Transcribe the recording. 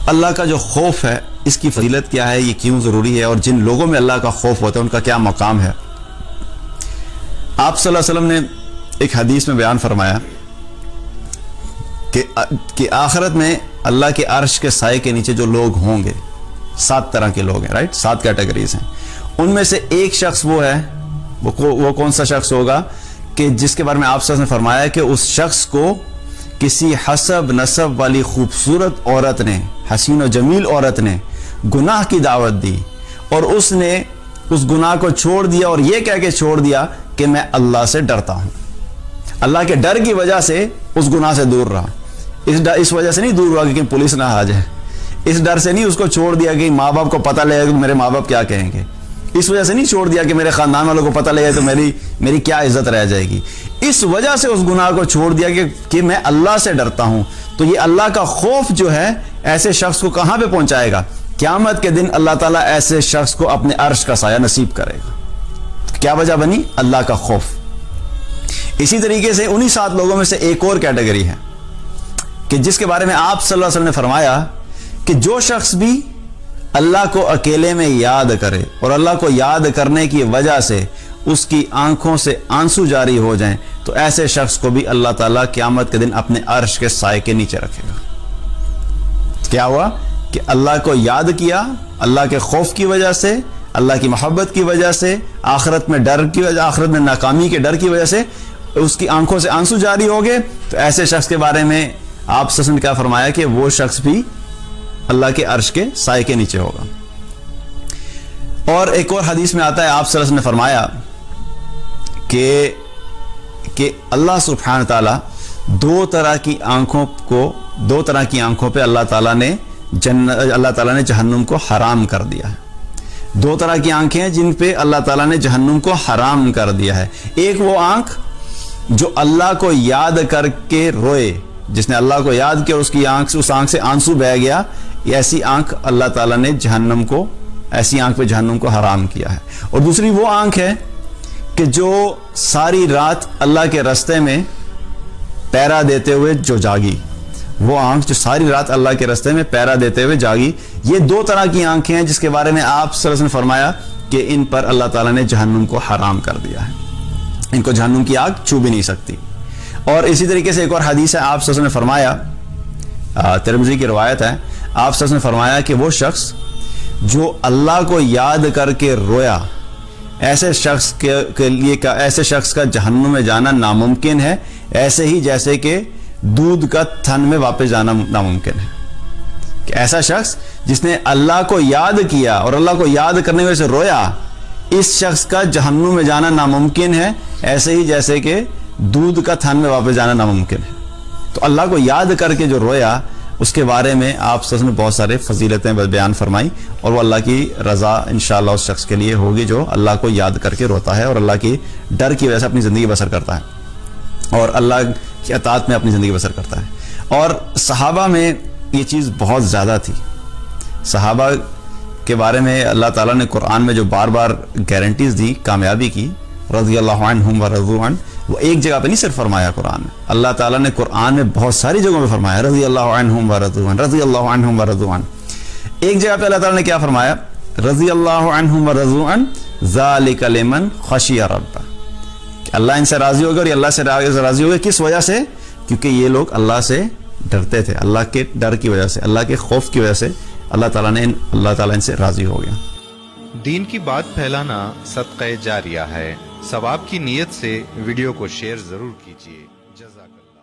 اللہ کا جو خوف ہے اس کی فضیلت کیا ہے, یہ کیوں ضروری ہے, اور جن لوگوں میں اللہ کا خوف ہوتا ہے ان کا کیا مقام ہے. آپ صلی اللہ علیہ وسلم نے ایک حدیث میں بیان فرمایا کہ آخرت میں اللہ کے عرش کے سائے کے نیچے جو لوگ ہوں گے, 7 طرح کے لوگ ہیں, رائٹ, 7 کیٹیگریز ہیں. ان میں سے ایک شخص وہ ہے, وہ کون سا شخص ہوگا کہ جس کے بارے میں آپ صلی اللہ علیہ وسلم نے فرمایا کہ اس شخص کو کسی حسب نسب والی خوبصورت عورت نے, حسین و جمیل عورت نے گناہ کی دعوت دی اور اس نے اس گناہ کو چھوڑ دیا اور یہ کہہ کے چھوڑ دیا کہ میں اللہ سے ڈرتا ہوں. اللہ کے ڈر کی وجہ سے اس گناہ سے دور رہا. اس وجہ سے نہیں دور ہوا کہ پولیس نہ آ جائے, اس ڈر سے نہیں اس کو چھوڑ دیا کہ ماں باپ کو پتہ لگے کہ میرے ماں باپ کیا کہیں گے, اس وجہ سے نہیں چھوڑ دیا کہ میرے خاندان والوں کو پتہ لگے تو میری کیا عزت رہ جائے گی. اس وجہ سے اس گناہ کو چھوڑ دیا کہ میں اللہ سے ڈرتا ہوں. تو یہ اللہ کا خوف جو ہے ایسے شخص کو کہاں پہ پہنچائے گا؟ قیامت کے دن اللہ تعالیٰ ایسے شخص کو اپنے عرش کا سایہ نصیب کرے گا. کیا وجہ بنی؟ اللہ کا خوف. اسی طریقے سے انہی 7 لوگوں میں سے ایک اور کیٹیگری ہے کہ جس کے بارے میں آپ صلی اللہ علیہ وسلم نے فرمایا کہ جو شخص بھی اللہ کو اکیلے میں یاد کرے اور اللہ کو یاد کرنے کی وجہ سے اس کی آنکھوں سے آنسو جاری ہو جائیں تو ایسے شخص کو بھی اللہ تعالیٰ قیامت کے دن اپنے عرش کے سائے کے نیچے رکھے گا. کیا ہوا کہ اللہ کو یاد کیا, اللہ کے خوف کی وجہ سے, اللہ کی محبت کی وجہ سے, آخرت میں ڈر کی وجہ, آخرت میں ناکامی کے ڈر کی وجہ سے اس کی آنکھوں سے آنسو جاری ہو گئے, تو ایسے شخص کے بارے میں آپ صلی اللہ علیہ وسلم نے کیا فرمایا کہ وہ شخص بھی اللہ کے عرش کے سائے کے نیچے ہوگا. اور ایک اور حدیث میں آتا ہے آپ صلی اللہ علیہ وسلم نے فرمایا کہ اللہ سبحانہ تعالیٰ 2 طرح کی آنکھوں پہ اللہ تعالیٰ نے جہنم کو حرام کر دیا ہے. 2 طرح کی آنکھیں ہیں جن پہ اللہ تعالیٰ نے جہنم کو حرام کر دیا ہے. ایک وہ آنکھ جو اللہ کو یاد کر کے روئے, جس نے اللہ کو یاد کیا اور اس آنکھ سے آنسو بہہ گیا, ایسی آنکھ اللہ تعالیٰ نے ایسی آنکھ پہ جہنم کو حرام کیا ہے. اور دوسری وہ آنکھ ہے کہ جو ساری رات اللہ کے راستے میں پہرا دیتے ہوئے جو جاگی, وہ آنکھ جو ساری رات اللہ کے راستے میں پہرا دیتے ہوئے جاگی. یہ 2 طرح کی آنکھیں ہیں جس کے بارے میں آپ صلی اللہ علیہ وسلم نے فرمایا کہ ان پر اللہ تعالیٰ نے جہنم کو حرام کر دیا ہے, ان کو جہنم کی آگ چھو بھی نہیں سکتی. اور اسی طریقے سے ایک اور حدیث ہے, آپ صلی اللہ علیہ وسلم نے فرمایا, ترمذی کی روایت ہے, آپ صلی اللہ علیہ وسلم نے فرمایا کہ وہ شخص جو اللہ کو یاد کر کے رویا, ایسے شخص کا جہنم میں جانا ناممکن ہے, ایسے ہی جیسے کہ دودھ کا تھن میں واپس جانا ناممکن ہے. کہ ایسا شخص جس نے اللہ کو یاد کیا اور اللہ کو یاد کرنے کی وجہ سے رویا, اس شخص کا جہنم میں جانا ناممکن ہے, ایسے ہی جیسے کہ دودھ کا تھن میں واپس جانا ناممکن ہے. تو اللہ کو یاد کر کے جو رویا, اس کے بارے میں آپ صلی اللہ علیہ وسلم نے بہت سارے فضیلتیں بیان فرمائی, اور وہ اللہ کی رضا انشاءاللہ اس شخص کے لیے ہوگی جو اللہ کو یاد کر کے روتا ہے اور اللہ کی ڈر کی وجہ سے اپنی زندگی بسر کرتا ہے اور اللہ کی اطاعت میں اپنی زندگی بسر کرتا ہے. اور صحابہ میں یہ چیز بہت زیادہ تھی. صحابہ کے بارے میں اللہ تعالیٰ نے قرآن میں جو بار بار گارنٹیز دی کامیابی کی, رضی اللہ عنہم ورضوا عنہ, وہ ایک جگہ پہ نہیں صرف فرمایا قرآن میں, اللہ تعالیٰ نے قرآن میں بہت ساری جگہوں پہ فرمایا رضی اللہ عنہم ورضوا عنہ, رضی اللہ عنہم ورضوا عنہ. ایک جگہ پہ اللہ تعالیٰ نے کیا فرمایا؟ رضی اللہ عنہم ورضوا عنہ ذالک لمن خشی ربہ, کہ اللہ ان سے راضی ہوگا اور یہ اللہ سے راضی ہوگا. کس وجہ سے؟ کیونکہ یہ لوگ اللہ سے ڈرتے تھے, اللہ کے ڈر کی وجہ سے, اللہ کے خوف کی وجہ سے اللہ تعالیٰ ان سے راضی ہو گیا. دین کی بات پھیلانا صدقہ جاریہ ہے. ثواب کی نیت سے ویڈیو کو شیئر ضرور کیجیے. جزاک اللہ.